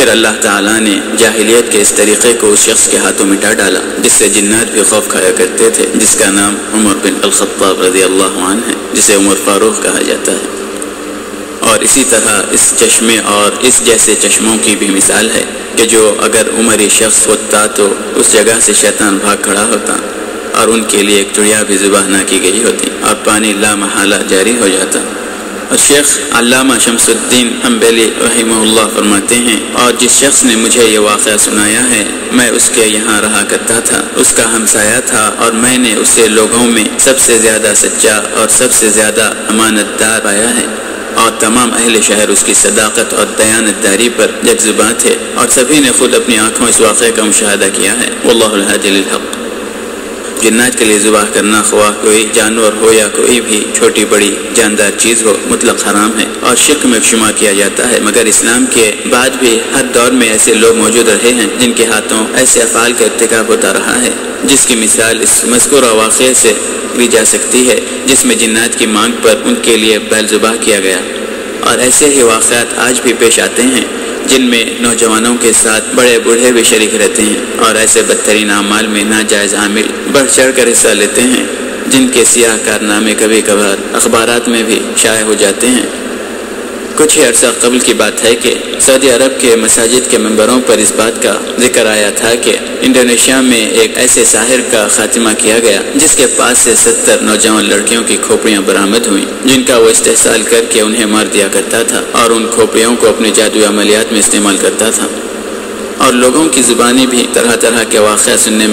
پھر اللہ تعالیٰ نے جاہلیت کے اس طریقے کو اس شخص کے ہاتھوں مٹا ڈالا جس سے جنات بھی خوف کھایا کرتے تھے، جس کا نام عمر بن الخطاب رضی اللہ عنہ ہے، جسے عمر فاروق کہا جاتا ہے۔ اور اسی طرح اس چشمے اور اس جیسے چشموں کی بھی مثال ہے کہ جو اگر عمری شخص ہوتا تو اس جگہ سے شیطان بھاگ کھڑا ہوتا اور ان کے لیے ایک چڑیا بھی ذبح نہ کی گئی ہوتی اور پانی لا محالہ جاری ہو جاتا۔ اور شیخ علامہ شمس الدین حنبلی رحمہ اللہ فرماتے ہیں، اور جس شخص نے مجھے یہ واقعہ سنایا ہے میں اس کے یہاں رہا کرتا تھا، اس کا ہمسایہ تھا، اور میں نے اسے لوگوں میں سب سے زیادہ سچا اور سب سے زیادہ امانت دار پایا ہے، اور تمام اہل شہر اس کی صداقت اور دیانت داری پر یکزباں تھے، اور سبھی نے خود اپنی آنکھوں اس واقعے کا مشاہدہ کیا ہے۔ واللہ الہادی للحق۔ جنات کے لیے ذبح کرنا، خواہ کوئی جانور ہو یا کوئی بھی چھوٹی بڑی جاندار چیز ہو، مطلق حرام ہے اور شرک میں شمار کیا جاتا ہے، مگر اسلام کے بعد بھی ہر دور میں ایسے لوگ موجود رہے ہیں جن کے ہاتھوں ایسے افعال کا ارتکاب ہوتا رہا ہے، جس کی مثال اس مذکورہ واقعے سے لی جا سکتی ہے جس میں جنات کی مانگ پر ان کے لیے بیل ذبح کیا گیا۔ اور ایسے ہی واقعات آج بھی پیش آتے ہیں جن میں نوجوانوں کے ساتھ بڑے بوڑھے بھی شریک رہتے ہیں، اور ایسے بدترین اعمال میں ناجائز عامل بڑھ چڑھ کر حصہ لیتے ہیں جن کے سیاہ کارنامے کبھی کبھار اخبارات میں بھی شائع ہو جاتے ہیں۔ کچھ ہی عرصہ قبل کی بات ہے کہ سعودی عرب کے مساجد کے ممبروں پر اس بات کا ذکر آیا تھا کہ انڈونیشیا میں ایک ایسے ساحر کا خاتمہ کیا گیا جس کے پاس سے 70 نوجوان لڑکیوں کی کھوپڑیاں برآمد ہوئیں، جن کا وہ استحصال کر کے انہیں مار دیا کرتا تھا اور ان کھوپڑیوں کو اپنے جادوئی عملیات میں استعمال کرتا تھا۔ اور لوگوں کی زبانی بھی طرح طرح کے واقعہ سننے